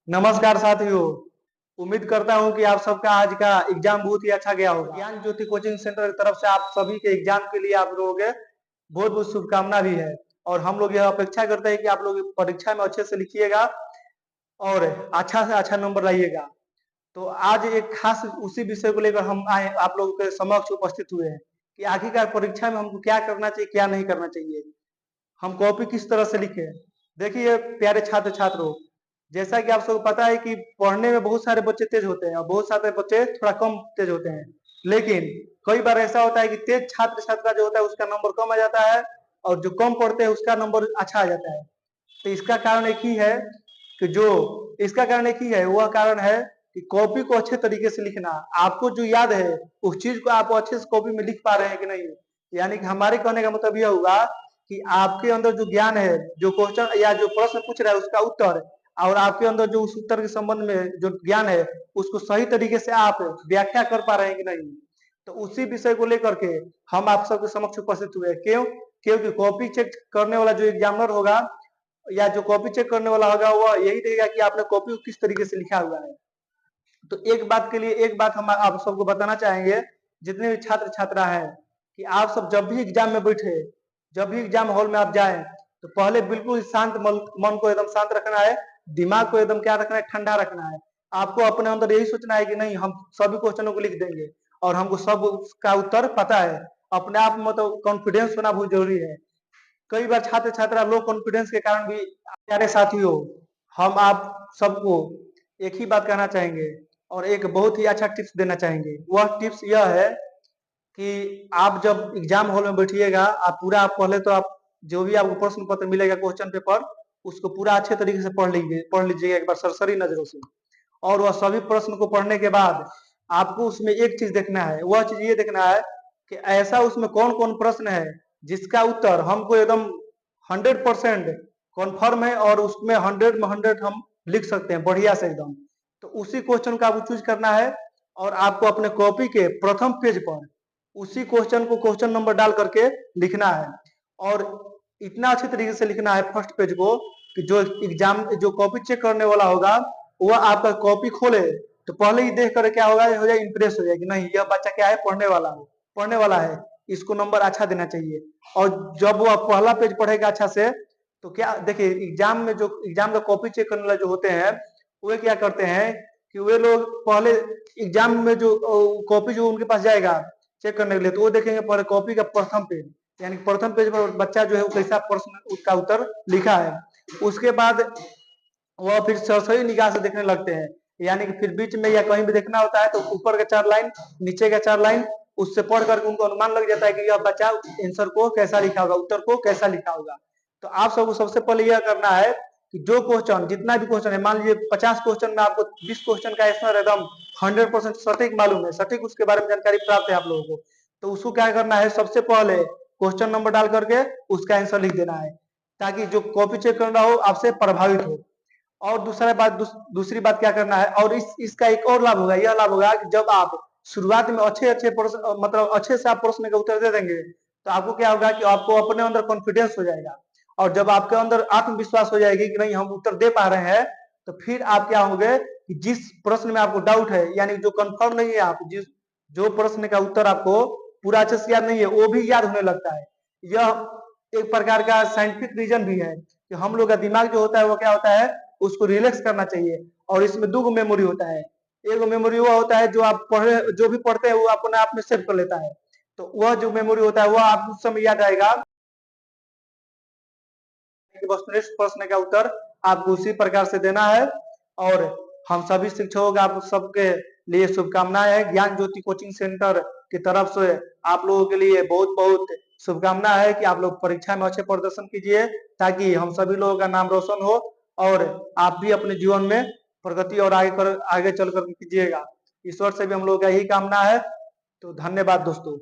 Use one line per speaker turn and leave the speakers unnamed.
नमस्कार साथियों। उम्मीद करता हूं कि आप सबका आज का एग्जाम बहुत ही अच्छा गया होगा। ज्ञान ज्योति कोचिंग सेंटर की तरफ से आप सभी के एग्जाम के लिए आप लोगों के बहुत बहुत शुभकामना भी है। और हम लोग यह अपेक्षा करते हैं कि आप लोग परीक्षा में अच्छे से लिखिएगा और अच्छा से अच्छा नंबर लाइएगा। तो आज एक खास उसी विषय को लेकर हम आए आप लोगों के समक्ष उपस्थित हुए हैं कि आखिरकार परीक्षा में हमको क्या करना चाहिए, क्या नहीं करना चाहिए, हम कॉपी किस तरह से लिखें। देखिए प्यारे छात्र छात्रों, जैसा कि आप सबको पता है कि पढ़ने में बहुत सारे बच्चे तेज होते हैं और बहुत सारे बच्चे थोड़ा कम तेज होते हैं। लेकिन कई बार ऐसा होता है कि तेज छात्र छात्रा जो होता है उसका नंबर कम आ जाता है और जो कम पढ़ते हैं उसका नंबर अच्छा आ जाता है। तो इसका कारण एक ही है कि जो इसका कारण एक ही है, वह कारण है कि कॉपी को अच्छे तरीके से लिखना। आपको जो याद है उस चीज को आप अच्छे से कॉपी में लिख पा रहे हैं कि नहीं। यानी कि हमारे कहने का मतलब यह हुआ कि आपके अंदर जो ज्ञान है, जो क्वेश्चन या जो प्रश्न पूछ रहा है उसका उत्तर, और आपके अंदर जो उस उत्तर के संबंध में जो ज्ञान है उसको सही तरीके से आप व्याख्या कर पा रहे हैं कि नहीं। तो उसी विषय को लेकर के हम आप सबके समक्ष उपस्थित हुए। क्यों? क्योंकि कॉपी चेक करने वाला जो एग्जामिनर होगा या जो कॉपी चेक करने वाला होगा वह यही देखेगा कि आपने कॉपी को किस तरीके से लिखा हुआ है। तो एक बात के लिए एक बात हम आप सबको बताना चाहेंगे, जितने भी छात्र छात्रा हैं, कि आप सब जब भी एग्जाम में बैठे, जब भी एग्जाम हॉल में आप जाएं, तो पहले बिल्कुल शांत मन को एकदम शांत रखना है। दिमाग को एकदम क्या रखना है, ठंडा रखना है। आपको अपने अंदर यही सोचना है कि नहीं, हम सभी क्वेश्चनों को लिख देंगे और हमको सब का उत्तर पता है। अपने आप में मतलब कॉन्फिडेंस होना बहुत जरूरी है। कई बार छात्र छात्रा लो कॉन्फिडेंस के कारण भी। प्यारे साथियों, हम आप सबको एक ही बात कहना चाहेंगे और एक बहुत ही अच्छा टिप्स देना चाहेंगे। वह टिप्स यह है कि आप जब एग्जाम हॉल में बैठिएगा, आप पूरा आप पहले तो आप जो भी आपको प्रश्न पत्र मिलेगा, क्वेश्चन पेपर, उसको पूरा अच्छे तरीके से पढ़ लीजिएगा एक बार सरसरी नजरों से। और वह सभी प्रश्न को पढ़ने के बाद आपको उसमें एक चीज देखना है, वह चीज ये देखना है कि ऐसा उसमें कौन कौन प्रश्न है जिसका उत्तर हमको एकदम 100% कन्फर्म है और उसमें 100 में 100 हम लिख सकते हैं बढ़िया से एकदम। तो उसी क्वेश्चन को आपको चूज करना है और आपको अपने कॉपी के प्रथम पेज पर उसी क्वेश्चन को क्वेश्चन नंबर डाल करके लिखना है। और इतना अच्छे तरीके से लिखना है फर्स्ट पेज को कि जो एग्जाम जो कॉपी चेक करने वाला होगा वह आपका कॉपी खोले तो पहले ही देख कर क्या होगा, हो जाए इंप्रेस हो जाए कि नहीं, यह बच्चा क्या है, पढ़ने वाला है, इसको नंबर अच्छा देना चाहिए। और जब वो पहला पेज पढ़ेगा अच्छा से, तो क्या देखिए एग्जाम में जो एग्जाम का कॉपी चेक करने वाले जो होते हैं वे क्या करते हैं कि वे लोग पहले एग्जाम में जो कॉपी जो उनके पास जाएगा चेक करने के लिए, तो वो देखेंगे पहले कॉपी का प्रथम पेज, यानी प्रथम पेज पर बच्चा जो है वो कैसा प्रश्न उसका उत्तर लिखा है। उसके बाद वह फिर सरसरी निगाह से देखने लगते हैं। यानी कि फिर बीच में या कहीं भी देखना होता है तो ऊपर का 4 लाइन, नीचे का 4 लाइन, उससे पढ़ करके उनको अनुमान लग जाता है कि यह बच्चा आंसर को कैसा लिखा होगा, उत्तर को कैसा लिखा होगा। तो आप सबको सबसे पहले यह करना है कि जो क्वेश्चन, जितना भी क्वेश्चन है, मान लीजिए 50 क्वेश्चन में आपको 20 क्वेश्चन का आंसर एकदम 100% सटीक मालूम है, सटीक उसके बारे में जानकारी प्राप्त है आप लोगों को, तो उसको क्या करना है, सबसे पहले क्वेश्चन नंबर डाल करके उसका आंसर लिख देना है, ताकि जो कॉपी चेक कर रहा हो आपसे प्रभावित हो। और दूसरी बात क्या करना है, और इसका एक और लाभ होगा, यह लाभ होगा कि जब आप शुरुआत में अच्छे अच्छे प्रश्न मतलब अच्छे से आप प्रश्न का उत्तर दे देंगे तो आपको क्या होगा कि आपको अपने अंदर कॉन्फिडेंस हो जाएगा। और जब आपके अंदर आत्मविश्वास हो जाएगी कि नहीं हम उत्तर दे पा रहे हैं, तो फिर आप क्या होंगे कि जिस प्रश्न में आपको डाउट है, यानी जो कंफर्म नहीं है, आप जिस जो प्रश्न का उत्तर आपको पूरा अच्छे से याद नहीं है वो भी याद होने लगता है। यह एक प्रकार का साइंटिफिक रीजन भी है कि हम लोग का दिमाग जो होता है वो क्या होता है, उसको रिलैक्स करना चाहिए। और इसमें दो मेमोरी होता है, एक मेमोरी वो होता है जो आप पढ़े जो भी पढ़ते हैं वो अपने आप में सेव कर लेता है, तो वह जो मेमोरी होता है वह आपको उस समय याद आएगा कि वस्तुनिष्ठ प्रश्न का उत्तर आपको उसी प्रकार से देना है। और हम सभी शिक्षकों का आप सबके लिए शुभकामनाएं है। ज्ञान ज्योति कोचिंग सेंटर की तरफ से आप लोगों के लिए बहुत बहुत शुभकामना है कि आप लोग परीक्षा में अच्छे प्रदर्शन कीजिए, ताकि हम सभी लोगों का नाम रोशन हो और आप भी अपने जीवन में प्रगति और आगे चल कर कीजिएगा। ईश्वर से भी हम लोगों का यही कामना है। तो धन्यवाद दोस्तों।